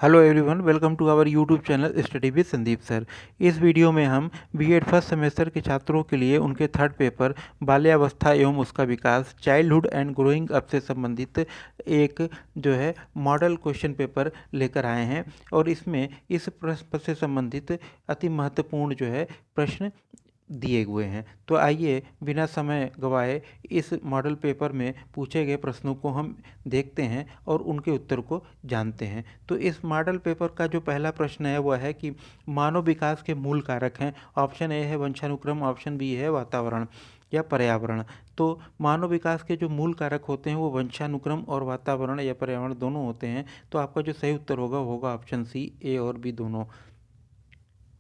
Hello everyone, welcome to our YouTube channel study with Sandeep sir. इस video में हम BEd first semester के छात्रों के लिए उनके थर्ड पेपर बाल्यावस्था एवं उसका विकास चाइल्डहुड एंड ग्रोइंग अप से संबंधित एक जो है मॉडल क्वेश्चन पेपर लेकर आए हैं और इसमें इस प्रश्न से संबंधित अति महत्वपूर्ण जो है प्रश्न दिए हुए हैं। तो आइए बिना समय गवाए इस मॉडल पेपर में पूछे गए प्रश्नों को हम देखते हैं और उनके उत्तर को जानते हैं। तो इस मॉडल पेपर का जो पहला प्रश्न है वह है कि मानव विकास के मूल कारक हैं। ऑप्शन ए है वंशानुक्रम, ऑप्शन बी है वातावरण या पर्यावरण। तो मानव विकास के जो मूल कारक होते हैं वो वंशानुक्रम और वातावरण या पर्यावरण दोनों होते हैं। तो आपका जो सही उत्तर होगा वो होगा ऑप्शन सी, ए और बी दोनों।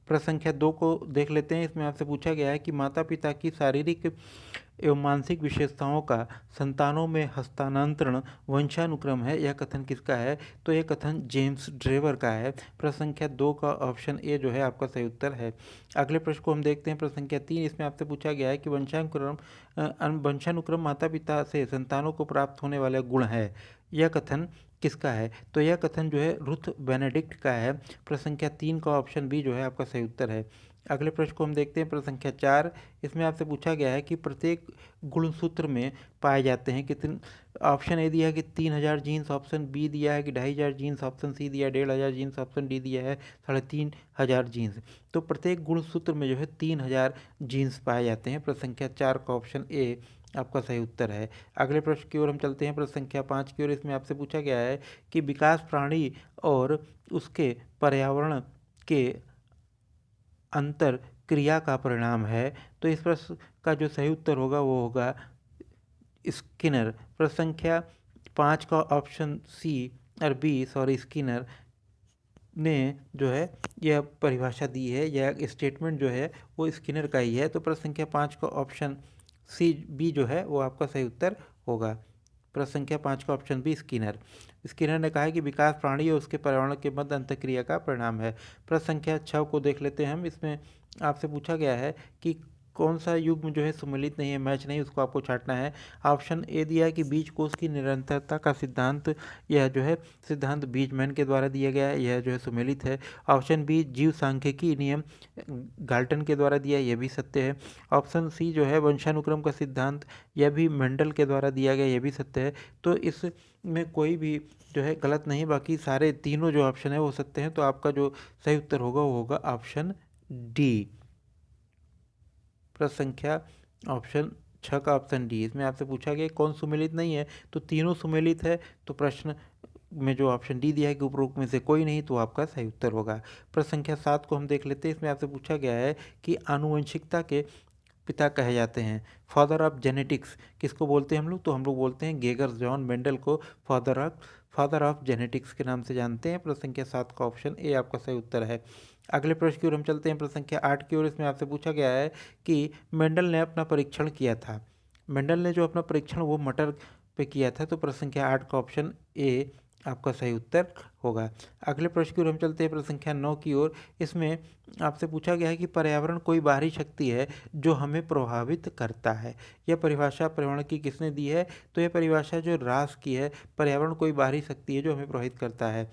प्रश्न संख्या 2 को देख लेते हैं। इसमें आपसे पूछा गया है कि माता पिता की शारीरिक एवं मानसिक विशेषताओं का संतानों में हस्तांतरण वंशानुक्रम है। यह कथन किसका है? तो यह कथन जेम्स ड्रेवर का है। प्रश्न संख्या 2 का ऑप्शन ए जो है आपका सही उत्तर है। अगले प्रश्न को हम देखते हैं। प्रश्न संख्या 3, इसमें आपसे पूछा गया है कि वंशानुक्रम माता पिता से संतानों को प्राप्त होने वाला गुण है। यह कथन किसका है? तो यह कथन जो है रुथ बेनेडिक्ट का है। प्रश्न संख्या 3 का ऑप्शन बी जो है आपका सही उत्तर है। अगले प्रश्न को हम देखते हैं। प्रश्न संख्या 4, इसमें आपसे पूछा गया है कि प्रत्येक गुणसूत्र में पाए जाते हैं कितने। ऑप्शन ए दिया है कि 3000 जीन्स, ऑप्शन बी दिया है कि 2500 जीन्स, ऑप्शन सी दिया है 1500 जीन्स, ऑप्शन डी दिया है 3500 जीन्स। तो प्रत्येक गुणसूत्र में जो है 3000 जीन्स पाए जाते हैं। प्रश्न संख्या 4 का ऑप्शन ए आपका सही उत्तर है। अगले प्रश्न की ओर हम चलते हैं। प्रश्न संख्या 5 की ओर। इसमें आपसे पूछा गया है कि विकास प्राणी और उसके पर्यावरण के अंतर क्रिया का परिणाम है। तो इस प्रश्न का जो सही उत्तर होगा वो होगा स्किनर। प्रश्न संख्या 5 का ऑप्शन सी और बी स्किनर ने जो है यह परिभाषा दी है, यह स्टेटमेंट जो है वो स्किनर का ही है। तो प्रश्न संख्या 5 का ऑप्शन सी बी जो है वो आपका सही उत्तर होगा। प्रश्न संख्या 5 का ऑप्शन बी स्किनर। स्किनर ने कहा है कि विकास प्राणी और उसके पर्यावरण के मध्य अंतःक्रिया का परिणाम है। प्रश्न संख्या 6 को देख लेते हैं हम। इसमें आपसे पूछा गया है कि कौन सा युग्म जो है सम्मिलित नहीं है, मैच नहीं, उसको आपको छांटना है। ऑप्शन ए दिया है कि बीज कोष की निरंतरता का सिद्धांत, यह जो है सिद्धांत बीजमैन के द्वारा दिया गया है, यह जो है सम्मिलित है। ऑप्शन बी जीव सांख्यिकी नियम गाल्टन के द्वारा दिया है, यह भी सत्य है। ऑप्शन सी जो है वंशानुक्रम का सिद्धांत, यह भी मेंडल के द्वारा दिया गया, यह भी सत्य है। तो इसमें कोई भी जो है गलत नहीं, बाकी सारे तीनों जो ऑप्शन है वो सत्य हैं। तो आपका जो सही उत्तर होगा वो होगा ऑप्शन डी। प्रश्न संख्या ऑप्शन 6 का ऑप्शन डी। इसमें आपसे पूछा गया कौन सुमेलित नहीं है, तो तीनों सुमेलित है। तो प्रश्न में जो ऑप्शन डी दिया है कि उपरोक्त में से कोई नहीं, तो आपका सही उत्तर होगा। प्रश्न संख्या 7 को हम देख लेते हैं। इसमें आपसे पूछा गया है कि आनुवंशिकता के पिता कहे जाते हैं, फादर ऑफ जेनेटिक्स किसको बोलते हैं हम लोग? तो हम लोग बोलते हैं गेगर जॉन मेंडल को फादर ऑफ जेनेटिक्स के नाम से जानते हैं। प्रश्न संख्या 7 का ऑप्शन ए आपका सही उत्तर है। अगले प्रश्न की ओर हम चलते हैं। प्रश्न संख्या 8 की ओर। इसमें आपसे पूछा गया है कि मेंडल ने अपना परीक्षण किया था, मेंडल ने जो अपना परीक्षण वो मटर पे किया था। तो प्रश्न संख्या 8 का ऑप्शन ए आपका सही उत्तर होगा। अगले प्रश्न की ओर हम चलते हैं। प्रश्न संख्या 9 की ओर। इसमें आपसे पूछा गया है कि पर्यावरण कोई बाहरी शक्ति है जो हमें प्रभावित करता है। यह परिभाषा पर्यावरण की किसने दी है? तो यह परिभाषा जो रास की है, पर्यावरण कोई बाहरी शक्ति है जो हमें प्रभावित करता है।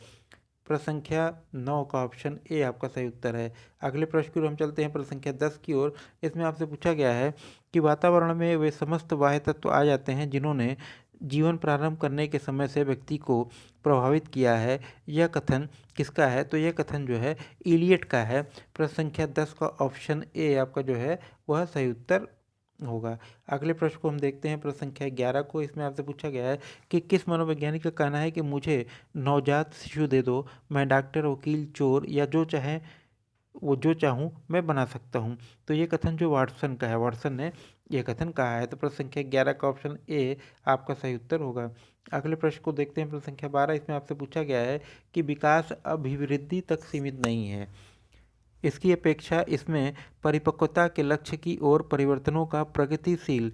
प्रश्न संख्या 9 का ऑप्शन ए आपका सही उत्तर है। अगले प्रश्न की ओर हम चलते हैं। प्रश्न संख्या 10 की ओर। इसमें आपसे पूछा गया है कि वातावरण में वे समस्त बाह्य तत्व आ जाते हैं जिन्होंने जीवन प्रारंभ करने के समय से व्यक्ति को प्रभावित किया है। यह कथन किसका है? तो यह कथन जो है इलियट का है। प्रश्न संख्या 10 का ऑप्शन ए आपका जो है वह सही उत्तर होगा। अगले प्रश्न को हम देखते हैं। प्रश्न संख्या 11 को। इसमें आपसे पूछा गया है कि किस मनोवैज्ञानिक का कहना है कि मुझे नवजात शिशु दे दो, मैं डॉक्टर, वकील, चोर या जो चाहूँ मैं बना सकता हूँ। तो ये कथन जो वाटसन का है, वाटसन ने यह कथन कहा है। तो प्रश्न संख्या 11 का ऑप्शन ए आपका सही उत्तर होगा। अगले प्रश्न को देखते हैं। प्रश्न संख्या 12। इसमें आपसे पूछा गया है कि विकास अभिवृद्धि तक सीमित नहीं है, इसकी अपेक्षा इसमें परिपक्वता के लक्ष्य की ओर परिवर्तनों का प्रगतिशील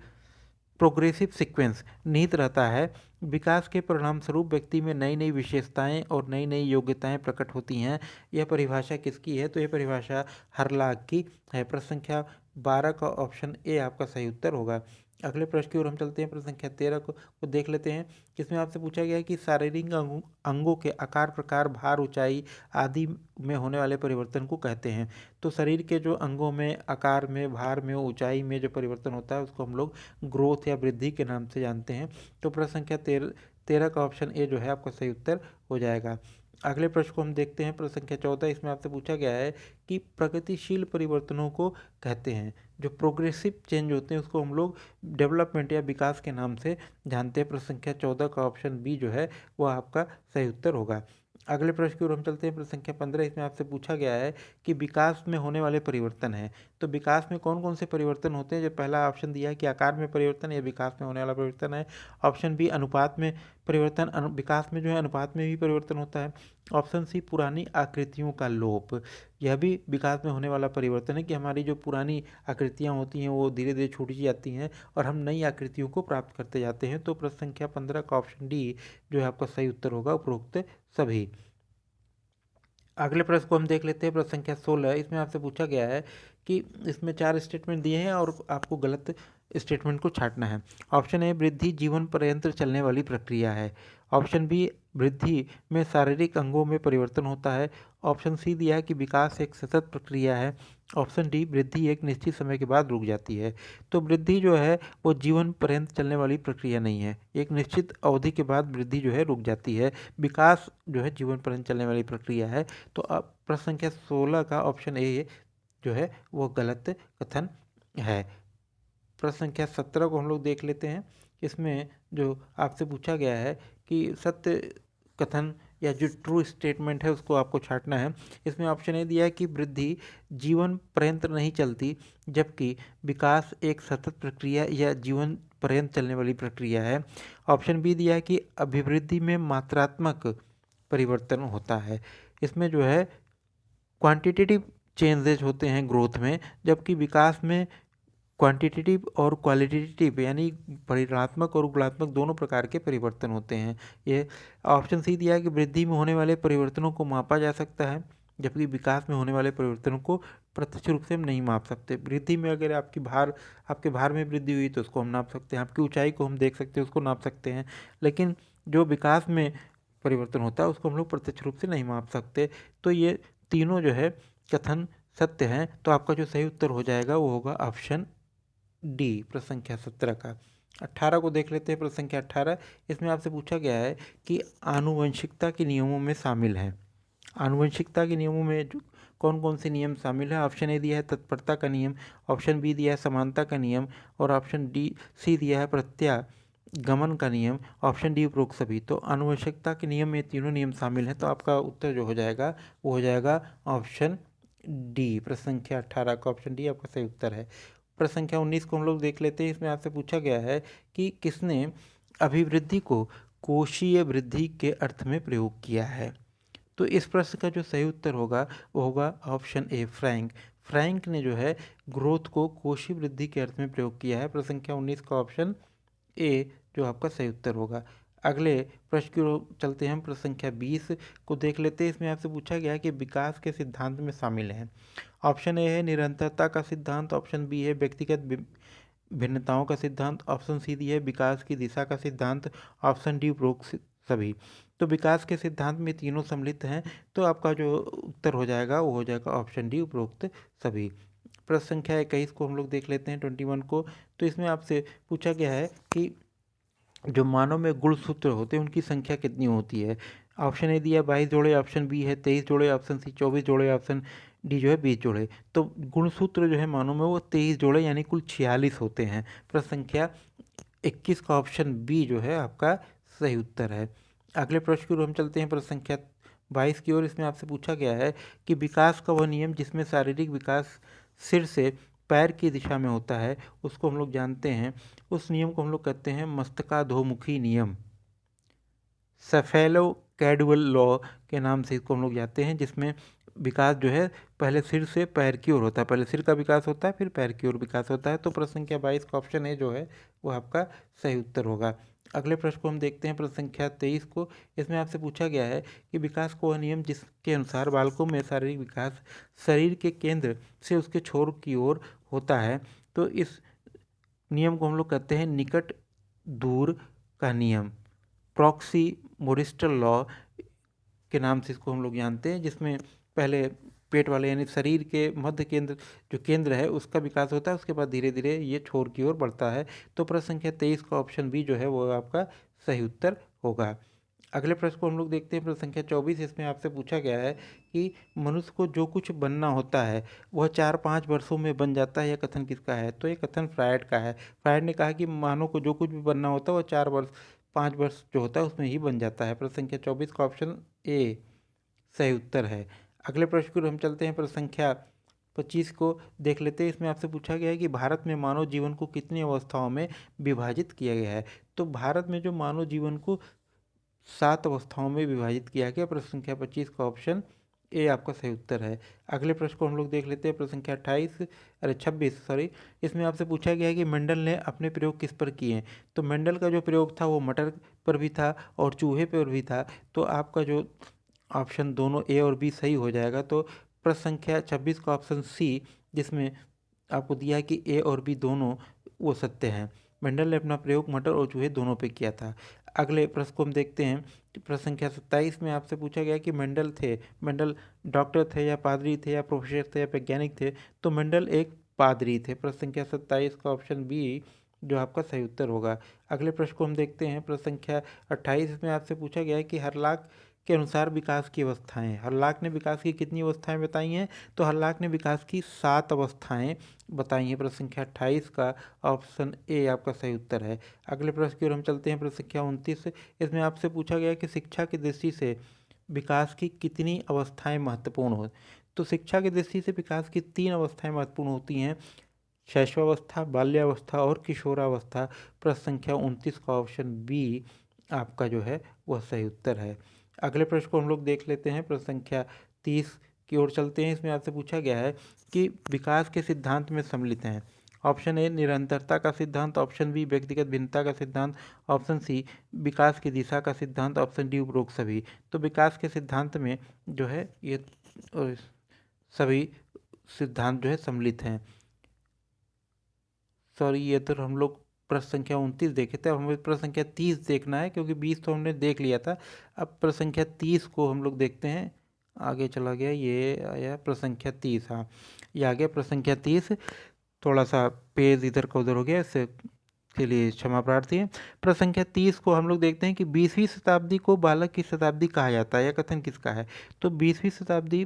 प्रोग्रेसिव सीक्वेंस निहित रहता है। विकास के परिणामस्वरूप व्यक्ति में नई नई विशेषताएं और नई नई योग्यताएं प्रकट होती हैं। यह परिभाषा किसकी है? तो यह परिभाषा हरलाग की है। प्रश्न संख्या 12 का ऑप्शन ए आपका सही उत्तर होगा। अगले प्रश्न की ओर हम चलते हैं। प्रश्न संख्या 13 को देख लेते हैं। इसमें आपसे पूछा गया है कि शारीरिक अंगों के आकार, प्रकार, भार, ऊंचाई आदि में होने वाले परिवर्तन को कहते हैं। तो शरीर के जो अंगों में आकार में, भार में, ऊंचाई में जो परिवर्तन होता है उसको हम लोग ग्रोथ या वृद्धि के नाम से जानते हैं। तो प्रश्न संख्या 13 का ऑप्शन ए जो है आपका सही उत्तर हो जाएगा। अगले प्रश्न को हम देखते हैं। प्रश्न संख्या 14, इसमें आपसे पूछा गया है कि प्रगतिशील परिवर्तनों को कहते हैं। जो प्रोग्रेसिव चेंज होते हैं उसको हम लोग डेवलपमेंट या विकास के नाम से जानते हैं। प्रश्न संख्या 14 का ऑप्शन बी जो है वह आपका सही उत्तर होगा। अगले प्रश्न की ओर हम चलते हैं। प्रश्न संख्या 15, इसमें आपसे पूछा गया है कि विकास में होने वाले परिवर्तन है। तो विकास में कौन कौन से परिवर्तन होते हैं? जो पहला ऑप्शन दिया है कि आकार में परिवर्तन या विकास में होने वाला परिवर्तन है। ऑप्शन बी अनुपात में परिवर्तन, विकास में जो है अनुपात में भी परिवर्तन होता है। ऑप्शन सी पुरानी आकृतियों का लोप, यह भी विकास में होने वाला परिवर्तन है कि हमारी जो पुरानी आकृतियाँ होती हैं वो धीरे धीरे छूटी जाती हैं और हम नई आकृतियों को प्राप्त करते जाते हैं। तो प्रश्न संख्या 15 का ऑप्शन डी जो है आपका सही उत्तर होगा, उपरोक्त सभी। अगले प्रश्न को हम देख लेते हैं। प्रश्न संख्या 16, इसमें आपसे पूछा गया है कि इसमें 4 स्टेटमेंट दिए हैं और आपको गलत स्टेटमेंट को छांटना है। ऑप्शन ए, वृद्धि जीवन पर्यंत चलने वाली प्रक्रिया है। ऑप्शन बी, वृद्धि में शारीरिक अंगों में परिवर्तन होता है। ऑप्शन सी दिया है कि विकास एक सतत प्रक्रिया है। ऑप्शन डी, वृद्धि एक निश्चित समय के बाद रुक जाती है। तो वृद्धि जो है वो जीवन पर्यंत चलने वाली प्रक्रिया नहीं है, एक निश्चित अवधि के बाद वृद्धि जो है रुक जाती है। विकास जो है जीवन पर्यंत चलने वाली प्रक्रिया है। तो अब प्रश्न संख्या 16 का ऑप्शन ए जो है वो गलत कथन है। प्रश्न संख्या 17 को हम लोग देख लेते हैं। इसमें जो आपसे पूछा गया है कि सत्य कथन या जो ट्रू स्टेटमेंट है उसको आपको छांटना है। इसमें ऑप्शन ए दिया है कि वृद्धि जीवन पर्यंत नहीं चलती, जबकि विकास एक सतत प्रक्रिया या जीवन पर्यंत चलने वाली प्रक्रिया है। ऑप्शन बी दिया है कि अभिवृद्धि में मात्रात्मक परिवर्तन होता है। इसमें जो है क्वांटिटेटिव चेंजेस होते हैं ग्रोथ में, जबकि विकास में क्वांटिटेटिव और क्वालिटेटिव यानी परिमाणात्मक और गुणात्मक दोनों प्रकार के परिवर्तन होते हैं। ये ऑप्शन सी दिया है कि वृद्धि में होने वाले परिवर्तनों को मापा जा सकता है, जबकि विकास में होने वाले परिवर्तनों को प्रत्यक्ष रूप से हम नहीं माप सकते। वृद्धि में अगर आपके भार में वृद्धि हुई तो उसको हम नाप सकते हैं, आपकी ऊंचाई को हम देख सकते हैं, उसको नाप सकते हैं। लेकिन जो विकास में परिवर्तन होता है उसको हम लोग प्रत्यक्ष रूप से नहीं माप सकते। तो ये तीनों जो है कथन सत्य हैं। तो आपका जो सही उत्तर हो जाएगा वो होगा ऑप्शन डी, प्रश्न संख्या 17 का। 18 को देख लेते हैं। प्रश्न संख्या 18, इसमें आपसे पूछा गया है कि आनुवंशिकता के नियमों में शामिल हैं। आनुवंशिकता के नियमों में जो कौन कौन से नियम शामिल है? ऑप्शन ए दिया है तत्परता का नियम, ऑप्शन बी दिया है समानता का नियम और ऑप्शन डी सी दिया है प्रत्यागमन का नियम, ऑप्शन डी उपरोक्त सभी। तो आनुवंशिकता के नियम में तीनों नियम शामिल हैं। तो आपका उत्तर जो हो जाएगा वो हो जाएगा ऑप्शन डी। प्रश्न संख्या 18 का ऑप्शन डी आपका सही उत्तर है। प्रश्न संख्या 19 को हम लोग देख लेते हैं। इसमें आपसे पूछा गया है कि किसने अभिवृद्धि को कोशीय वृद्धि के अर्थ में प्रयोग किया है। तो इस प्रश्न का जो सही उत्तर होगा वो होगा ऑप्शन ए, फ्रैंक। फ्रैंक ने जो है ग्रोथ को कोशीय वृद्धि के अर्थ में प्रयोग किया है। प्रश्न संख्या 19 का ऑप्शन ए जो आपका सही उत्तर होगा। अगले प्रश्न की ओर चलते हैं हम। प्रश्न संख्या 20 को देख लेते हैं। इसमें आपसे पूछा गया है कि विकास के सिद्धांत में शामिल हैं। ऑप्शन ए है निरंतरता का सिद्धांत, ऑप्शन बी है व्यक्तिगत भिन्नताओं का सिद्धांत, ऑप्शन सी दी है विकास की दिशा का सिद्धांत, ऑप्शन डी उपरोक्त सभी। तो विकास के सिद्धांत में तीनों सम्मिलित हैं। तो आपका जो उत्तर हो जाएगा वो हो जाएगा ऑप्शन डी उपरोक्त सभी। प्रश्न संख्या 21 को हम लोग देख लेते हैं, 21 को। तो इसमें आपसे पूछा गया है कि जो मानव में गुणसूत्र होते हैं उनकी संख्या कितनी होती है। ऑप्शन ए दिया 22 जोड़े, ऑप्शन बी है 23 जोड़े, ऑप्शन सी 24 जोड़े, ऑप्शन डी जो है 20 जोड़े। तो गुणसूत्र जो है मानव में वो 23 जोड़े यानी कुल 46 होते हैं। प्रश्न संख्या 21 का ऑप्शन बी जो है आपका सही उत्तर है। अगले प्रश्न की ओर हम चलते हैं। प्रश्न संख्या 22 की ओर। इसमें आपसे पूछा गया है कि विकास का वह नियम जिसमें शारीरिक विकास सिर से पैर की दिशा में होता है उसको हम लोग जानते हैं। उस नियम को हम लोग कहते हैं मस्तकाधोमुखी नियम, सेफेलो कैडुअल लॉ के नाम से इसको हम लोग जानते हैं, जिसमें विकास जो है पहले सिर से पैर की ओर होता है, पहले सिर का विकास होता है फिर पैर की ओर विकास होता है। तो प्रश्न संख्या 22 का ऑप्शन ए जो है वो आपका सही उत्तर होगा। अगले प्रश्न को हम देखते हैं। प्रश्न संख्या 23 को। इसमें आपसे पूछा गया है कि विकास को वह नियम जिसके अनुसार बालकों में शारीरिक विकास शरीर के केंद्र से उसके छोर की ओर होता है। तो इस नियम को हम लोग कहते हैं निकट दूर का नियम, प्रॉक्सी मोरिस्टल लॉ के नाम से इसको हम लोग जानते हैं, जिसमें पहले पेट वाले यानी शरीर के मध्य केंद्र जो केंद्र है उसका विकास होता है, उसके बाद धीरे धीरे ये छोर की ओर बढ़ता है। तो प्रश्न संख्या 23 का ऑप्शन बी जो है वो आपका सही उत्तर होगा। अगले प्रश्न को हम लोग देखते हैं, प्रश्न संख्या 24। इसमें आपसे पूछा गया है कि मनुष्य को जो कुछ बनना होता है वह 4-5 वर्षों में बन जाता है, यह कथन किसका है? तो ये कथन फ्रायड का है। फ्रायड ने कहा कि मानव को जो कुछ भी बनना होता है वह 4-5 वर्ष जो होता है उसमें ही बन जाता है। प्रश्न संख्या 24 का ऑप्शन ए सही उत्तर है। अगले प्रश्न को हम चलते हैं, प्रश्न संख्या 25 को देख लेते हैं। इसमें आपसे पूछा गया है कि भारत में मानव जीवन को कितनी अवस्थाओं में विभाजित किया गया है? तो भारत में जो मानव जीवन को 7 अवस्थाओं में विभाजित किया गया। प्रश्न संख्या 25 का ऑप्शन ए आपका सही उत्तर है। अगले प्रश्न को हम लोग देख लेते हैं, प्रश्न संख्या 26 सॉरी। इसमें आपसे पूछा गया है कि मेंडल ने अपने प्रयोग किस पर किए? तो मेंडल का जो प्रयोग था वो मटर पर भी था और चूहे पर भी था। तो आपका जो ऑप्शन दोनों ए और बी सही हो जाएगा। तो प्रश्न संख्या 26 का ऑप्शन सी, जिसमें आपको दिया है कि ए और बी दोनों, वो सत्य हैं। मेंडल ने अपना प्रयोग मटर और चूहे दोनों पे किया था। अगले प्रश्न को हम देखते हैं, प्रश्न संख्या 27 में आपसे पूछा गया कि मेंडल डॉक्टर थे या पादरी थे या प्रोफेसर थे या वैज्ञानिक थे? तो मेंडल एक पादरी थे। प्रश्न संख्या 27 का ऑप्शन बी जो आपका सही उत्तर होगा। अगले प्रश्न को हम देखते हैं, प्रश्न संख्या 28 में आपसे पूछा गया है कि हरलाख के अनुसार विकास की अवस्थाएं, हरलाख ने विकास की कितनी अवस्थाएं बताई हैं? तो हरलाख ने विकास की 7 अवस्थाएं बताई हैं। प्रश्न संख्या 28 का ऑप्शन ए आपका सही उत्तर है। अगले प्रश्न की ओर हम चलते हैं, प्रश्न संख्या 29। इसमें आपसे पूछा गया कि शिक्षा की दृष्टि से विकास की कितनी अवस्थाएं महत्वपूर्ण हो? तो शिक्षा की दृष्टि से विकास की 3 अवस्थाएं महत्वपूर्ण होती हैं, शैशवावस्था, बाल्यावस्था और किशोरावस्था। प्रश्न संख्या 29 का ऑप्शन बी आपका जो है वह सही उत्तर है। अगले प्रश्न को हम लोग देख लेते हैं, प्रश्न संख्या 30 की ओर चलते हैं। इसमें आपसे पूछा गया है कि विकास के सिद्धांत में सम्मिलित हैं। ऑप्शन ए निरंतरता का सिद्धांत, ऑप्शन बी व्यक्तिगत भिन्नता का सिद्धांत, ऑप्शन सी विकास की दिशा का सिद्धांत, ऑप्शन डी उपरोक्त सभी। तो विकास के सिद्धांत में जो है ये सभी सिद्धांत जो है सम्मिलित हैं। सॉरी, ये तो हम लोग प्रश्न संख्या 29 देखे थे, अब हमें प्रश्न संख्या 30 देखना है, क्योंकि 20 तो हमने देख लिया था। अब प्रश्न संख्या 30 को हम लोग देखते हैं। आगे चला गया, ये आया प्रश्न संख्या 30। हाँ, ये आ गया प्रश्न संख्या 30। थोड़ा सा पेज इधर का उधर हो गया, इससे के लिए क्षमा प्रार्थी है। प्रश्न संख्या 30 को हम लोग देखते हैं कि 20वीं शताब्दी को बालक की शताब्दी कहा जाता है, यह कथन किसका है? तो 20वीं शताब्दी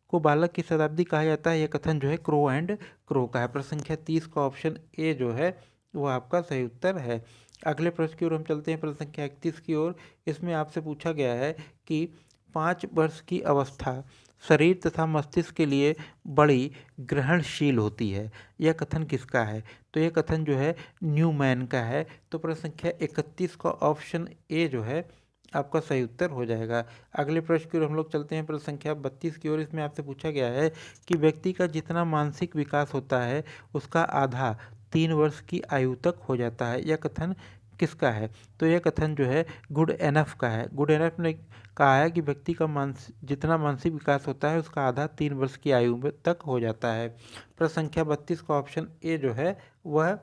को बालक की शताब्दी कहा जाता है, यह कथन जो है क्रो एंड क्रो का है। प्रश्न संख्या 30 का ऑप्शन ए जो है वो आपका सही उत्तर है। अगले प्रश्न की ओर हम चलते हैं, प्रश्न संख्या 31 की ओर। इसमें आपसे पूछा गया है कि 5 वर्ष की अवस्था शरीर तथा मस्तिष्क के लिए बड़ी ग्रहणशील होती है, यह कथन किसका है? तो यह कथन जो है न्यूमैन का है। तो प्रश्न संख्या 31 का ऑप्शन ए जो है आपका सही उत्तर हो जाएगा। अगले प्रश्न की ओर हम लोग चलते हैं, प्रश्न संख्या 32 की ओर। इसमें आपसे पूछा गया है कि व्यक्ति का जितना मानसिक विकास होता है उसका आधा 3 वर्ष की आयु तक हो जाता है, यह कथन किसका है? तो यह कथन जो है गुड एनफ का है। गुड एनफ ने कहा है कि व्यक्ति का जितना मानसिक विकास होता है उसका आधा 3 वर्ष की आयु तक हो जाता है। प्रश्न संख्या 32 का ऑप्शन ए जो है वह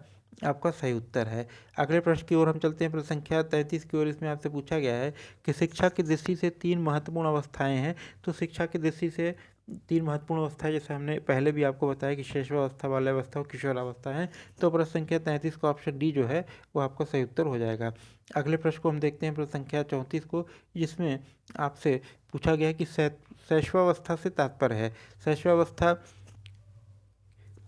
आपका सही उत्तर है। अगले प्रश्न की ओर हम चलते हैं, प्रश्न संख्या 33 की ओर। इसमें आपसे पूछा गया है कि शिक्षा की दृष्टि से 3 महत्वपूर्ण अवस्थाएं हैं। तो शिक्षा की दृष्टि से 3 महत्वपूर्ण अवस्थाएं, जैसे हमने पहले भी आपको बताया कि शैशवावस्था, बाल्यावस्था और किशोरावस्था है। तो प्रश्न संख्या 33 का ऑप्शन डी जो है वो आपका सही उत्तर हो जाएगा। अगले प्रश्न को हम देखते हैं, प्रश्न संख्या 34 को, जिसमें आपसे पूछा गया है कि शैशवावस्था से तात्पर्य है। शैशवावस्था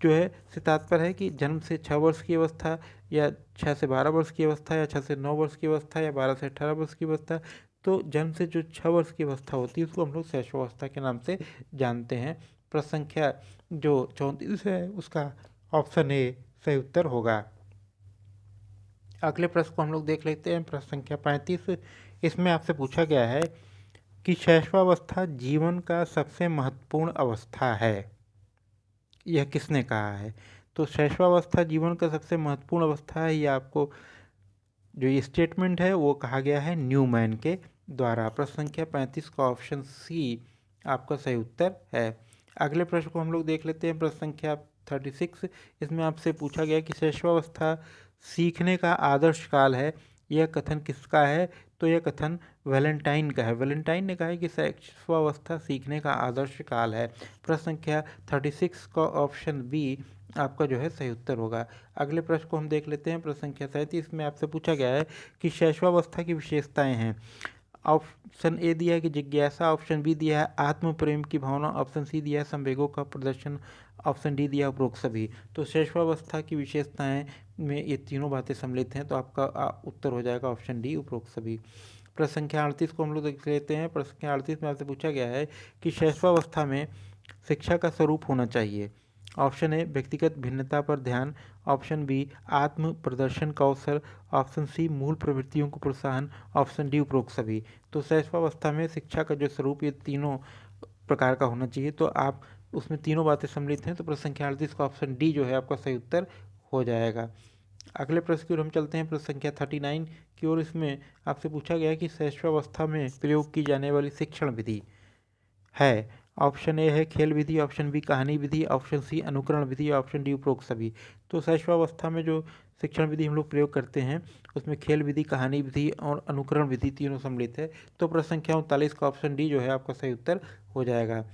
जो है से तात्पर्य है कि जन्म से 6 वर्ष की अवस्था, या 6 से 12 वर्ष की अवस्था, या 6 से 9 वर्ष की अवस्था, या 12 से 18 वर्ष की अवस्था। तो जन्म से जो 6 वर्ष की अवस्था होती है उसको हम लोग शैशवावस्था के नाम से जानते हैं। प्रश्न संख्या जो 34 है उसका ऑप्शन ए सही उत्तर होगा। अगले प्रश्न को हम लोग देख लेते हैं, प्रश्न संख्या 35। इसमें आपसे पूछा गया है कि शैशवावस्था जीवन का सबसे महत्वपूर्ण अवस्था है, यह किसने कहा है? तो शैशवावस्था जीवन का सबसे महत्वपूर्ण अवस्था है, यह आपको जो ये स्टेटमेंट है वो कहा गया है न्यूमैन के द्वारा। प्रश्न संख्या 35 का ऑप्शन सी आपका सही उत्तर है। अगले प्रश्न को हम लोग देख लेते हैं, प्रश्न संख्या 36 इसमें आपसे पूछा गया कि शैशवावस्था सीखने का आदर्श काल है। यह कथन किसका है? तो यह कथन वैलेंटाइन का है। वैलेंटाइन ने कहा है कि शैशवावस्था सीखने का आदर्श काल है। प्रश्न संख्या 36 का ऑप्शन बी आपका जो है सही उत्तर होगा। अगले प्रश्न को हम देख लेते हैं। प्रश्न संख्या 37 में आपसे पूछा गया है कि शैशवावस्था की विशेषताएं हैं। ऑप्शन ए दिया है कि जिज्ञासा, ऑप्शन बी दिया है आत्म प्रेम की भावना, ऑप्शन सी दिया है संवेगों का प्रदर्शन, ऑप्शन डी दिया उपरोक्त सभी। तो शैशवावस्था की विशेषताएं में ये तीनों बातें सम्मिलित हैं, तो आपका उत्तर हो जाएगा ऑप्शन डी उपरोक्त सभी। प्रश्न संख्या 38 को हम लोग देख लेते हैं। प्रश्न संख्या 38 में आपसे पूछा गया है कि शैशवावस्था में शिक्षा का स्वरूप होना चाहिए। ऑप्शन ए व्यक्तिगत भिन्नता पर ध्यान, ऑप्शन बी आत्म प्रदर्शन का अवसर, ऑप्शन सी मूल प्रवृत्तियों को प्रोत्साहन, ऑप्शन डी उपरोक्त सभी। तो शैशवावस्था में शिक्षा का जो स्वरूप ये तीनों प्रकार का होना चाहिए, तो आप उसमें तीनों बातें सम्मिलित हैं, तो प्रश्न संख्या 38 का ऑप्शन डी जो है आपका सही उत्तर हो जाएगा। अगले प्रश्न की ओर हम चलते हैं। प्रश्न संख्या 39 की ओर। इसमें आपसे पूछा गया है कि शैशवावस्था में प्रयोग की जाने वाली शिक्षण विधि है। ऑप्शन ए है खेल विधि, ऑप्शन बी कहानी विधि, ऑप्शन सी अनुकरण विधि, ऑप्शन डी उपरोक्त सभी। तो शैशवावस्था में जो शिक्षण विधि हम लोग प्रयोग करते हैं उसमें खेल विधि, कहानी विधि और अनुकरण विधि तीनों सम्मिलित है। तो प्रश्न संख्या 39 का ऑप्शन डी जो है आपका सही उत्तर हो जाएगा।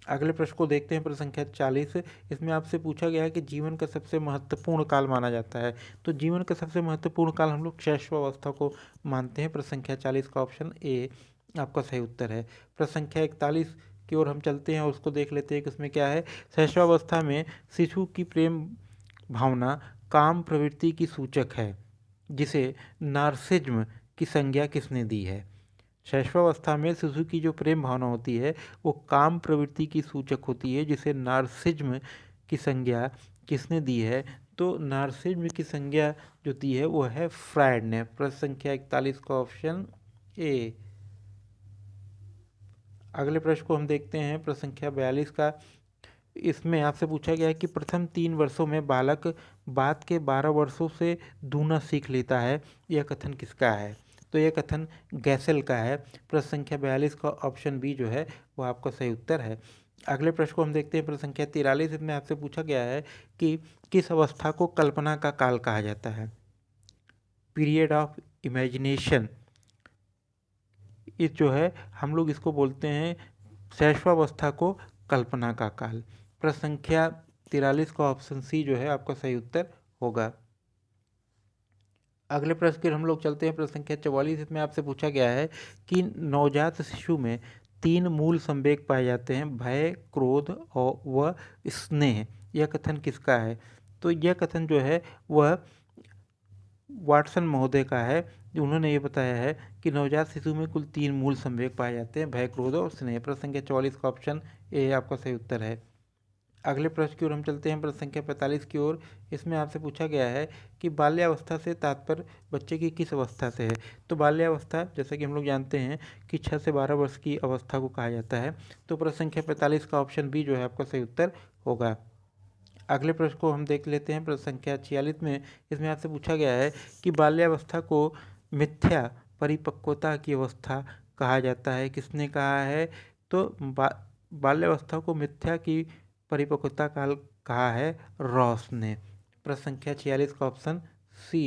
अगले प्रश्न को देखते हैं। प्रश्न संख्या 40 इसमें आपसे पूछा गया है कि जीवन का सबसे महत्वपूर्ण काल माना जाता है। तो जीवन का सबसे महत्वपूर्ण काल हम लोग शैशवावस्था को मानते हैं। प्रश्न संख्या 40 का ऑप्शन ए आपका सही उत्तर है। प्रश्न संख्या 41 की ओर हम चलते हैं और उसको देख लेते हैं कि उसमें क्या है। शैशवावस्था में शिशु की प्रेम भावना काम प्रवृत्ति की सूचक है, जिसे नार्सिज्म की संज्ञा किसने दी है? शैशवावस्था में शिशु की जो प्रेम भावना होती है वो काम प्रवृत्ति की सूचक होती है, जिसे नार्सिज्म की संज्ञा किसने दी है? तो नार्सिज्म की संज्ञा जो दी है वो है फ्रायड ने। प्रश्न संख्या 41 का ऑप्शन ए। अगले प्रश्न को हम देखते हैं। प्रश्न संख्या 42 का। इसमें आपसे पूछा गया है कि प्रथम 3 वर्षों में बालक बाद के 12 वर्षों से दूना सीख लेता है। यह कथन किसका है? तो यह कथन गैसेल का है। प्रश्न संख्या 42 का ऑप्शन बी जो है वो आपका सही उत्तर है। अगले प्रश्न को हम देखते हैं। प्रश्न संख्या 43 इसमें आपसे पूछा गया है कि किस अवस्था को कल्पना का काल कहा जाता है? Period of imagination. ये जो है हम लोग इसको बोलते हैं शैशवावस्था को कल्पना का काल। प्रश्न संख्या 43 का ऑप्शन सी जो है आपका सही उत्तर होगा। अगले प्रश्न की हम लोग चलते हैं। प्रश्न संख्या 44 इसमें आपसे पूछा गया है कि नवजात शिशु में 3 मूल संवेग पाए जाते हैं, भय, क्रोध और व स्नेह। यह कथन किसका है? तो यह कथन जो है वह वाटसन महोदय का है। उन्होंने ये बताया है कि नवजात शिशु में कुल 3 मूल संवेग पाए जाते हैं, भय, क्रोध और स्नेह। प्रश्न संख्या 44 का ऑप्शन ए आपका सही उत्तर है। अगले प्रश्न की ओर हम चलते हैं। प्रश्न संख्या 45 की ओर। इसमें आपसे पूछा गया है कि बाल्यावस्था से तात्पर्य बच्चे की किस अवस्था से है? तो बाल्यावस्था जैसा कि हम लोग जानते हैं कि 6 से 12 वर्ष की अवस्था को कहा जाता है। तो प्रश्न संख्या 45 का ऑप्शन बी जो है आपका सही उत्तर होगा। अगले प्रश्न को हम देख लेते हैं। प्रश्न संख्या 46 में इसमें आपसे पूछा गया है कि बाल्यावस्था को मिथ्या परिपक्वता की अवस्था कहा जाता है। किसने कहा है? तो बाल्यावस्था को मिथ्या की परिपक्वता काल कहा है रॉस ने। प्रश्न संख्या 46 का ऑप्शन सी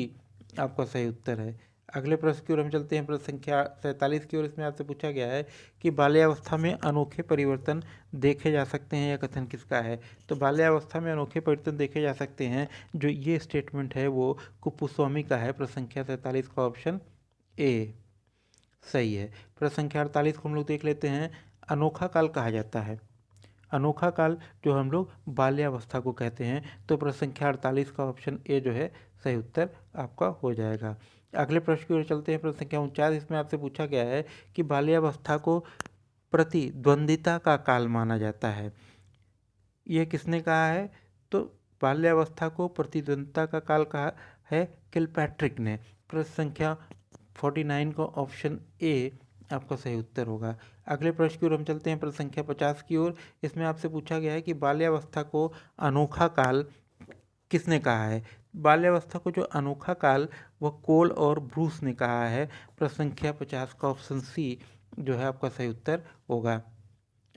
आपका सही उत्तर है। अगले प्रश्न की ओर हम चलते हैं। प्रश्न संख्या 47 की ओर। इसमें आपसे पूछा गया है कि बाल्यावस्था में अनोखे परिवर्तन देखे जा सकते हैं। यह कथन किसका है? तो बाल्यावस्था में अनोखे परिवर्तन देखे जा सकते हैं, जो ये स्टेटमेंट है वो कुपुस्वामी का है। प्रश्न संख्या 47 का ऑप्शन ए सही है। प्रश्न संख्या 48 को हम लोग देख लेते हैं। अनोखा काल कहा जाता है। अनोखा काल जो हम लोग बाल्यावस्था को कहते हैं। तो प्रश्न संख्या 48 का ऑप्शन ए जो है सही उत्तर आपका हो जाएगा। अगले प्रश्न की ओर चलते हैं। प्रश्न संख्या 49 इसमें आपसे पूछा गया है कि बाल्यावस्था को प्रतिद्वंदिता का काल माना जाता है। यह किसने कहा है? तो बाल्यावस्था को प्रतिद्वंदिता का काल कहा है किलपैट्रिक ने। प्रश्न संख्या 49 का ऑप्शन ए आपका सही उत्तर होगा। अगले प्रश्न की ओर हम चलते हैं। प्रश्न संख्या 50 की ओर। इसमें आपसे पूछा गया है कि बाल्यावस्था को अनोखा काल किसने कहा है? बाल्यावस्था को जो अनोखा काल वह कोल और ब्रूस ने कहा है। प्रश्न संख्या 50 का ऑप्शन सी जो है आपका सही उत्तर होगा।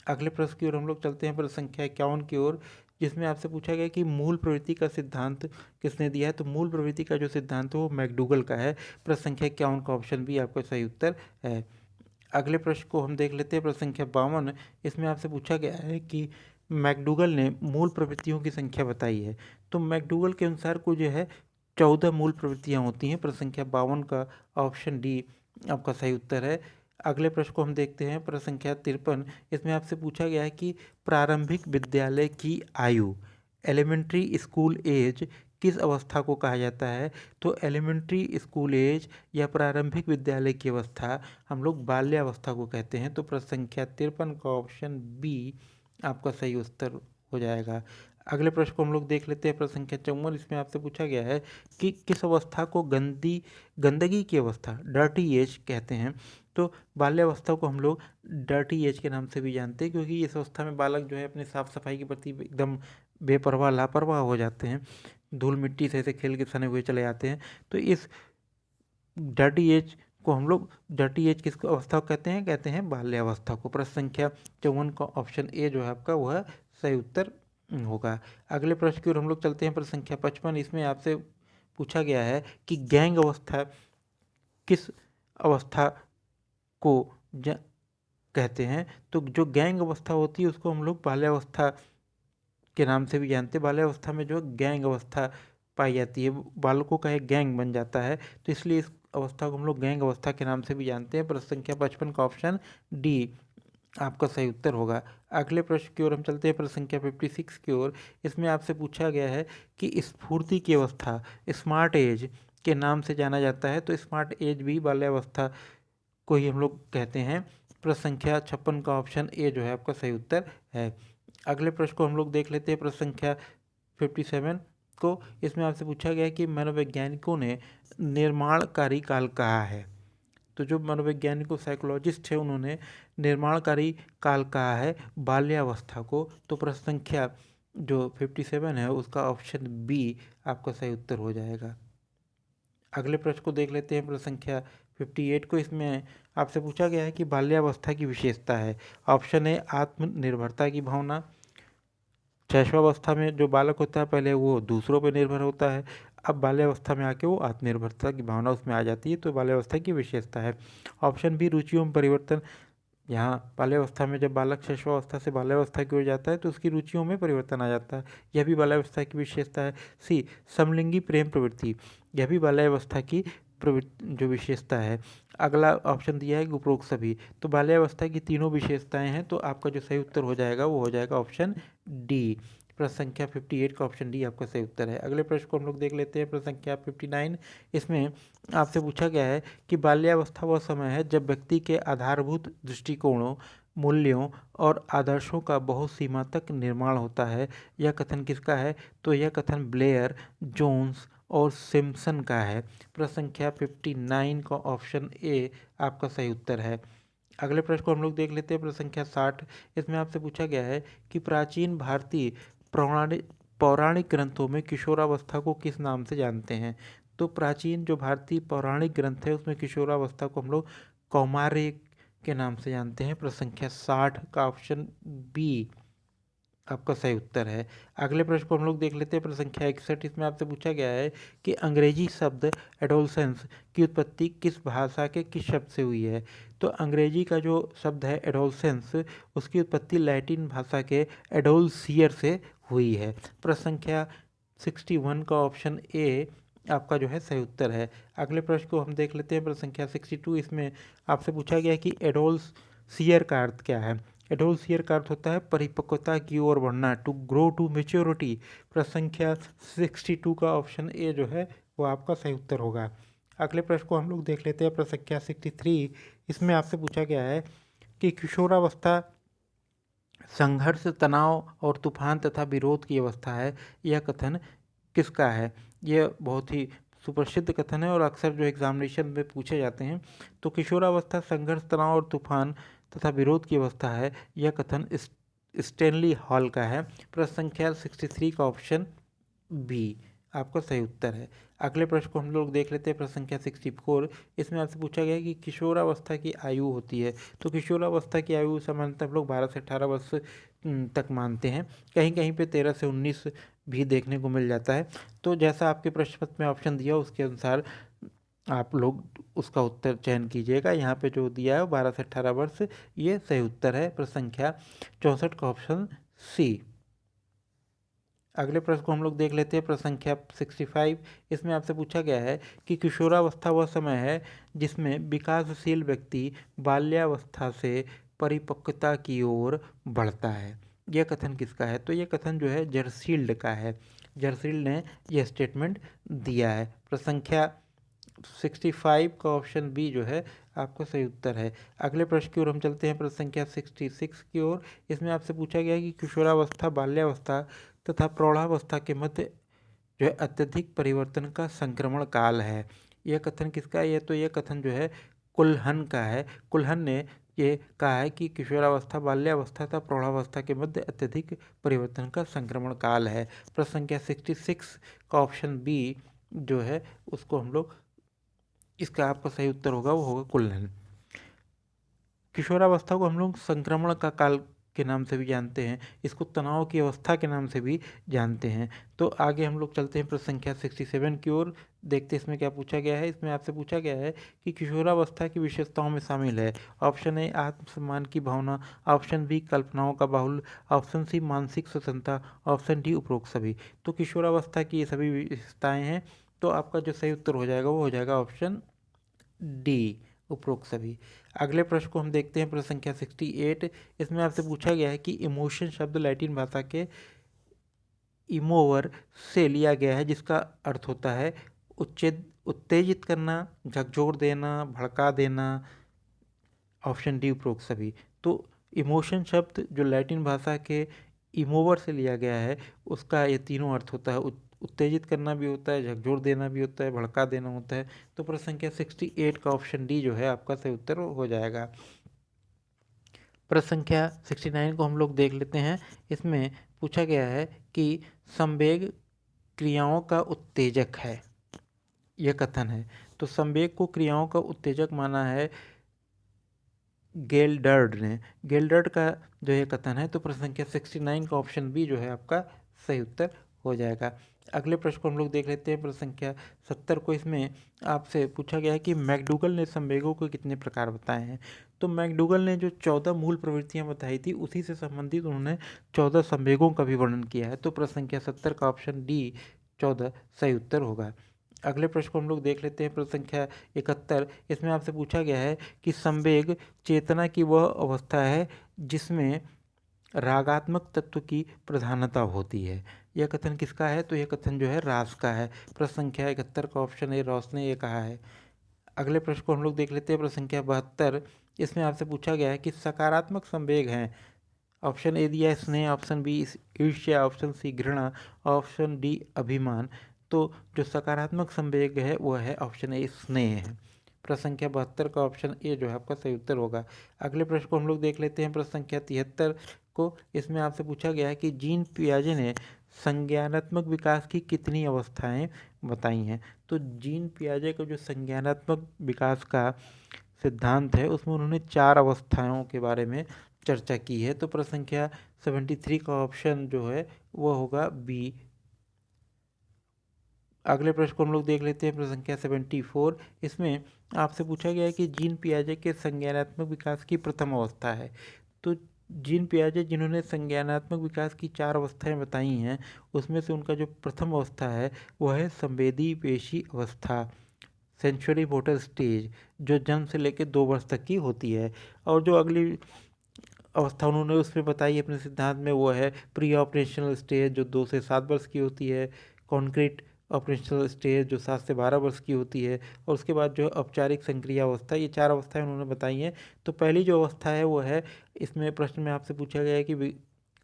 अगले प्रश्न की ओर हम लोग चलते हैं। प्रश्न संख्या 51 की ओर। जिसमें आपसे पूछा गया कि मूल प्रवृत्ति का सिद्धांत किसने दिया है। तो मूल प्रवृत्ति का जो सिद्धांत है वो मैकडूगल का है। प्रश्न संख्या 51 का ऑप्शन बी आपका सही उत्तर है। अगले प्रश्न को हम देख लेते हैं, प्रश्न संख्या 52। इसमें आपसे पूछा गया है कि मैकडूगल ने मूल प्रवृत्तियों की संख्या बताई है। तो मैकडूगल के अनुसार को जो है 14 मूल प्रवृत्तियां होती हैं। प्रश्न संख्या 52 का ऑप्शन डी आपका सही उत्तर है। अगले प्रश्न को हम देखते हैं, प्रश्न संख्या 53। इसमें आपसे पूछा गया है कि प्रारंभिक विद्यालय की आयु, एलिमेंट्री स्कूल एज, किस अवस्था को कहा जाता है। तो एलिमेंट्री स्कूल एज या प्रारंभिक विद्यालय की अवस्था हम लोग बाल्यावस्था को कहते हैं। तो प्रश्न संख्या 53 का ऑप्शन बी आपका सही उत्तर हो जाएगा। अगले प्रश्न को हम लोग देख लेते हैं, प्रश्न संख्या 54। इसमें आपसे पूछा गया है कि किस अवस्था को गंदगी की अवस्था, डर्टी एज कहते हैं। तो बाल्यावस्था को हम लोग डर्टी एज के नाम से भी जानते हैं, क्योंकि इस अवस्था में बालक जो है अपने साफ सफाई के प्रति एकदम बेपरवाह लापरवाह हो जाते हैं, धूल मिट्टी से ऐसे खेल के सने हुए चले जाते हैं। तो इस डर्टी एज को हम लोग, डर्टी एज किस अवस्था को कहते हैं बाल्यावस्था को। प्रश्न संख्या 54 का ऑप्शन ए जो है आपका वह सही उत्तर होगा। अगले प्रश्न की ओर हम लोग चलते हैं, प्रश्न संख्या 55। इसमें आपसे पूछा गया है कि गैंग अवस्था किस अवस्था को कहते हैं। तो जो गैंग अवस्था होती है उसको हम लोग बाल्यावस्था के नाम से भी जानते हैं। बाल्यावस्था में जो गैंग अवस्था पाई जाती है, बालकों का एक गैंग बन जाता है, तो इसलिए इस अवस्था को हम लोग गैंग अवस्था के नाम से भी जानते हैं। प्रश्न संख्या 55 का ऑप्शन डी आपका सही उत्तर होगा। अगले प्रश्न की ओर हम चलते हैं, प्रश्न संख्या 56 की ओर। इसमें आपसे पूछा गया है कि स्फूर्ति की अवस्था, स्मार्ट एज के नाम से जाना जाता है। तो स्मार्ट एज भी बाल्यावस्था को ही हम लोग कहते हैं। प्रश्न संख्या 56 का ऑप्शन ए जो है आपका सही उत्तर है। अगले प्रश्न को हम लोग देख लेते हैं, प्रश्न संख्या 57 को। इसमें आपसे पूछा गया है कि मनोवैज्ञानिकों ने निर्माणकारी काल कहा है। तो जो मनोवैज्ञानिकों साइकोलॉजिस्ट है उन्होंने निर्माणकारी काल कहा है बाल्यावस्था को। तो प्रश्न संख्या जो 57 है उसका ऑप्शन बी आपका सही उत्तर हो जाएगा। अगले प्रश्न को देख लेते हैं, प्रश्न संख्या 58 को। इसमें आपसे पूछा गया है कि बाल्यावस्था की विशेषता है। ऑप्शन ए आत्मनिर्भरता की भावना, शैशवावस्था में जो बालक होता है पहले वो दूसरों पर निर्भर होता है, अब बाल्यावस्था में आके वो आत्मनिर्भरता की भावना उसमें आ जाती है, तो बाल्यावस्था की विशेषता है। ऑप्शन बी रुचियों में परिवर्तन, यहाँ बाल्यावस्था में जब बालक शैशवावस्था से बाल्यावस्था की ओर जाता है तो उसकी रुचियों में परिवर्तन आ जाता है, यह भी बाल्यावस्था की विशेषता है। सी समलिंगी प्रेम प्रवृत्ति, यह भी बाल्यावस्था की जो विशेषता है। अगला ऑप्शन दिया है उपरोक्त सभी, तो बाल्यावस्था की तीनों विशेषताएं हैं, तो आपका जो सही उत्तर हो जाएगा वो हो जाएगा ऑप्शन डी। प्रश्न संख्या 58 का ऑप्शन डी आपका सही उत्तर है। अगले प्रश्न को हम लोग देख लेते हैं, प्रश्न संख्या 59। इसमें आपसे पूछा गया है कि बाल्यावस्था वह समय है जब व्यक्ति के आधारभूत दृष्टिकोणों, मूल्यों और आदर्शों का बहुत सीमा तक निर्माण होता है। यह कथन किसका है। तो यह कथन ब्लेयर, जोन्स और सिम्पसन का है। प्रश्न संख्या 59 का ऑप्शन ए आपका सही उत्तर है। अगले प्रश्न को हम लोग देख लेते हैं, प्रश्न संख्या 60। इसमें आपसे पूछा गया है कि प्राचीन भारतीय पौराणिक ग्रंथों में किशोरावस्था को किस नाम से जानते हैं। तो प्राचीन जो भारतीय पौराणिक ग्रंथ है उसमें किशोरावस्था को हम लोग कौमार्य के नाम से जानते हैं। प्रश्न संख्या 60 का ऑप्शन बी आपका सही उत्तर है। अगले प्रश्न को हम लोग देख लेते हैं, प्रश्न संख्या 61। इसमें आपसे पूछा गया है कि अंग्रेजी शब्द एडोलसेंस की उत्पत्ति किस भाषा के किस शब्द से हुई है। तो अंग्रेजी का जो शब्द है एडोलसेंस, उसकी उत्पत्ति लैटिन भाषा के एडोलसियर से हुई है। प्रश्न संख्या 61 का ऑप्शन ए आपका जो है सही उत्तर है। अगले प्रश्न को हम देख लेते हैं, प्रश्न संख्या 62। इसमें आपसे पूछा गया कि एडोलसियर का अर्थ क्या है। एडोलसियर का अर्थ होता है परिपक्वता की ओर बढ़ना, टू ग्रो टू मेच्योरिटी। प्रश्न संख्या 62 का ऑप्शन ए जो है वो आपका सही उत्तर होगा। अगले प्रश्न को हम लोग देख लेते हैं, प्रश्न संख्या 63। इसमें आपसे पूछा गया है कि किशोरावस्था संघर्ष, तनाव और तूफान तथा विरोध की अवस्था है, यह कथन किसका है। यह बहुत ही सुप्रसिद्ध कथन है और अक्सर जो एग्जामिनेशन में पूछे जाते हैं। तो किशोरावस्था संघर्ष, तनाव और तूफान तथा विरोध की अवस्था है, यह कथन स्टैनली हॉल का है। प्रश्न संख्या 63 का ऑप्शन बी आपका सही उत्तर है। अगले प्रश्न को हम लोग देख लेते हैं, प्रश्न संख्या 64। इसमें आपसे पूछा गया है कि किशोरावस्था की आयु होती है। तो किशोरावस्था की आयु सामान्यतः हम लोग 12 से 18 वर्ष तक मानते हैं, कहीं कहीं पे 13 से 19 भी देखने को मिल जाता है। तो जैसा आपके प्रश्न पत्र में ऑप्शन दिया उसके अनुसार आप लोग उसका उत्तर चयन कीजिएगा। यहाँ पे जो दिया है वो 12 से 18 वर्ष, ये सही उत्तर है, प्रश्न संख्या 64 का ऑप्शन सी। अगले प्रश्न को हम लोग देख लेते हैं, प्रश्न संख्या 65। इसमें आपसे पूछा गया है कि किशोरावस्था वह समय है जिसमें विकासशील व्यक्ति बाल्यावस्था से परिपक्वता की ओर बढ़ता है। यह कथन किसका है? तो यह कथन जो है जर्सील्ड का है। जर्सील्ड ने यह स्टेटमेंट दिया है। प्रश्न संख्या 65 का ऑप्शन बी जो है आपका सही उत्तर है। अगले प्रश्न की ओर हम चलते हैं, प्रश्न संख्या 66 की ओर। इसमें आपसे पूछा गया है कि किशोरावस्था बाल्यावस्था तथा प्रौढ़ावस्था के मध्य जो है अत्यधिक परिवर्तन का संक्रमण काल है। यह कथन किसका है? तो यह कथन जो है कुल्हन का है। कुल्हन ने ये कहा है कि किशोरावस्था बाल्यावस्था तथा प्रौढ़ावस्था के मध्य अत्यधिक परिवर्तन का संक्रमण काल है। प्रश्न संख्या 66 का ऑप्शन बी जो है उसको हम लोग, इसका आपका सही उत्तर होगा वो होगा कुल्हन। किशोरावस्था को हम लोग संक्रमण का काल के नाम से भी जानते हैं, इसको तनाव की अवस्था के नाम से भी जानते हैं। तो आगे हम लोग चलते हैं प्रश्न संख्या 67 की ओर, देखते हैं इसमें क्या पूछा गया है। इसमें आपसे पूछा गया है कि किशोरावस्था की विशेषताओं में शामिल है। ऑप्शन ए आत्मसम्मान की भावना, ऑप्शन बी कल्पनाओं का बाहुल्य, ऑप्शन सी मानसिक स्वतंत्रता, ऑप्शन डी उपरोक्त सभी। तो किशोरावस्था की ये सभी विशेषताएं हैं, तो आपका जो सही उत्तर हो जाएगा वो हो जाएगा ऑप्शन डी, उपरोक्त सभी। अगले प्रश्न को हम देखते हैं, प्रश्न संख्या 68। इसमें आपसे पूछा गया है कि इमोशन शब्द लैटिन भाषा के इमोवर से लिया गया है, जिसका अर्थ होता है उत्तेजित करना, झकझोर देना, भड़का देना। ऑप्शन डी उपरोक्त सभी। तो इमोशन शब्द जो लैटिन भाषा के इमोवर से लिया गया है उसका ये तीनों अर्थ होता है, उत्तेजित करना भी होता है, झकझोर देना भी होता है, भड़का देना होता है। तो प्रश्न संख्या 68 का ऑप्शन डी जो है आपका सही उत्तर हो जाएगा। प्रश्न संख्या 69 को हम लोग देख लेते हैं। इसमें पूछा गया है कि संवेग क्रियाओं का उत्तेजक है, यह कथन है। तो संवेग को क्रियाओं का उत्तेजक माना है गेल्डर्ड ने। गेल्डर्ड का जो ये कथन है, तो प्रश्न संख्या 69 का ऑप्शन बी जो है आपका सही उत्तर हो जाएगा। अगले प्रश्न को हम लोग देख लेते हैं, प्रश्न संख्या 70 को। इसमें आपसे पूछा गया है कि मैकडूगल ने संवेगों को कितने प्रकार बताए हैं। तो मैकडूगल ने जो 14 मूल प्रवृत्तियां बताई थी उसी से संबंधित उन्होंने 14 संवेगों का भी वर्णन किया है। तो प्रश्न संख्या 70 का ऑप्शन डी 14 सही उत्तर होगा। अगले प्रश्न को हम लोग देख लेते हैं, प्रश्न संख्या 71। इसमें आपसे पूछा गया है कि संवेग चेतना की वह अवस्था है जिसमें रागात्मक तत्व की प्रधानता होती है। यह कथन किसका है? तो यह कथन जो है रास का है। प्रश्न संख्या 71 का ऑप्शन ए रॉस ने ये कहा है। अगले प्रश्न को हम लोग देख लेते हैं, प्रश्न संख्या 72। इसमें आपसे पूछा गया है कि सकारात्मक संवेग हैं। ऑप्शन ए दिया है स्नेह, ऑप्शन बी ईर्ष्या, ऑप्शन सी घृणा, ऑप्शन डी अभिमान। तो जो सकारात्मक संवेग है वह है ऑप्शन ए स्नेह है। प्रश्न संख्या 72 का ऑप्शन ए जो है आपका सही उत्तर होगा। अगले प्रश्न को हम लोग देख लेते हैं, प्रश्न संख्या 73 को। इसमें आपसे पूछा गया है कि जीन पियाजे ने संज्ञानात्मक विकास की कितनी अवस्थाएं बताई हैं। तो जीन पियाजे का जो संज्ञानात्मक विकास का सिद्धांत है उसमें उन्होंने 4 अवस्थाओं के बारे में चर्चा की है। तो प्रश्न संख्या 73 का ऑप्शन जो है वो होगा बी। अगले प्रश्न को हम लोग देख लेते हैं, प्रश्न संख्या 74। इसमें आपसे पूछा गया है कि जीन पियाजे के संज्ञानात्मक विकास की प्रथम अवस्था है। तो जीन पियाजे जिन्होंने संज्ञानात्मक विकास की 4 अवस्थाएं बताई हैं उसमें से उनका जो प्रथम अवस्था है वह है संवेदी पेशी अवस्था, सेंसरी मोटर स्टेज, जो जन्म से लेकर 2 वर्ष तक की होती है। और जो अगली अवस्था उन्होंने उसमें बताई अपने सिद्धांत में वो है प्री ऑपरेशनल स्टेज, जो 2 से 7 वर्ष की होती है, कॉन्क्रीट ऑपरेशनल स्टेज जो 7 से 12 वर्ष की होती है, और उसके बाद जो औपचारिक संक्रिय अवस्था, ये 4 अवस्थाएं उन्होंने बताई हैं। तो पहली जो अवस्था है वो है, इसमें प्रश्न में आपसे पूछा गया है कि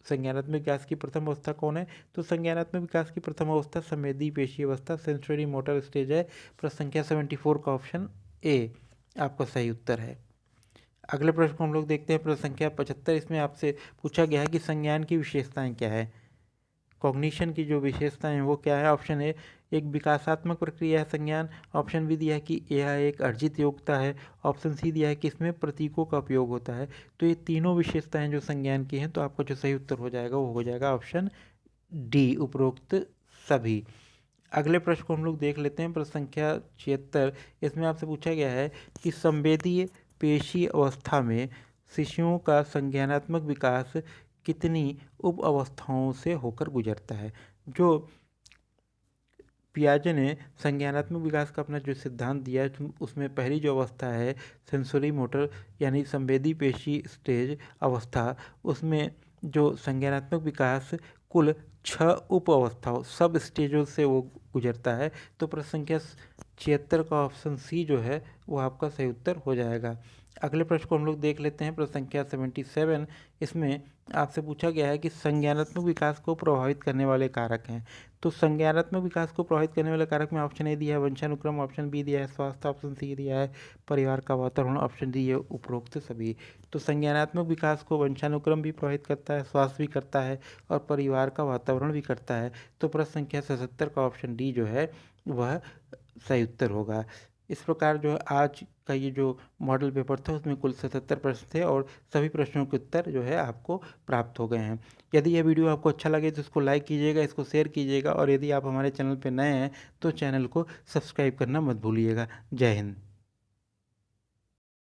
संज्ञानात्मक विकास की प्रथम अवस्था कौन है। तो संज्ञानात्मक विकास की प्रथम अवस्था संवेदी पेशी अवस्था, सेंसरी मोटर स्टेज है। प्रश्न संख्या 74 का ऑप्शन ए आपका सही उत्तर है। अगले प्रश्न को हम लोग देखते हैं, प्रश्न संख्या 75। इसमें आपसे पूछा गया है कि संज्ञान की विशेषताएं क्या है, कॉग्निशन की जो विशेषताएं हैं वो क्या है। ऑप्शन ए एक विकासात्मक प्रक्रिया है संज्ञान। ऑप्शन बी दिया है कि यह एक अर्जित योग्यता है। ऑप्शन सी दिया है कि इसमें प्रतीकों का उपयोग होता है। तो ये तीनों विशेषताएं जो संज्ञान की हैं, तो आपका जो सही उत्तर हो जाएगा वो हो जाएगा ऑप्शन डी, उपरोक्त सभी। अगले प्रश्न को हम लोग देख लेते हैं, प्रश्न संख्या 76। इसमें आपसे पूछा गया है कि संवेदीय पेशी अवस्था में शिशुओं का संज्ञानात्मक विकास कितनी उप अवस्थाओं से होकर गुजरता है। जो पियाजे ने संज्ञानात्मक विकास का अपना जो सिद्धांत दिया है, उसमें पहली जो अवस्था है सेंसरी मोटर यानी संवेदी पेशी स्टेज अवस्था, उसमें जो संज्ञानात्मक विकास कुल 6 उप अवस्थाओं सब स्टेजों से वो गुजरता है। तो प्रश्न संख्या 76 का ऑप्शन सी जो है वो आपका सही उत्तर हो जाएगा। अगले प्रश्न को हम लोग देख लेते हैं, प्रश्न संख्या 77। इसमें आपसे पूछा गया है कि संज्ञानात्मक विकास को प्रभावित करने वाले कारक हैं। तो संज्ञानात्मक विकास को प्रभावित करने वाले कारक में ऑप्शन ए दिया है वंशानुक्रम, ऑप्शन बी दिया है स्वास्थ्य, ऑप्शन सी दिया है परिवार का वातावरण, ऑप्शन डी है उपरोक्त सभी। तो संज्ञानात्मक विकास को वंशानुक्रम भी प्रभावित करता है, स्वास्थ्य भी करता है और परिवार का वातावरण भी करता है। तो प्रश्न संख्या 77 का ऑप्शन डी जो है वह सही उत्तर होगा। इस प्रकार जो है आज का ये जो मॉडल पेपर था उसमें कुल 77 प्रश्न थे और सभी प्रश्नों के उत्तर जो है आपको प्राप्त हो गए हैं। यदि यह वीडियो आपको अच्छा लगे तो इसको लाइक कीजिएगा, इसको शेयर कीजिएगा और यदि आप हमारे चैनल पर नए हैं तो चैनल को सब्सक्राइब करना मत भूलिएगा। जय हिंद।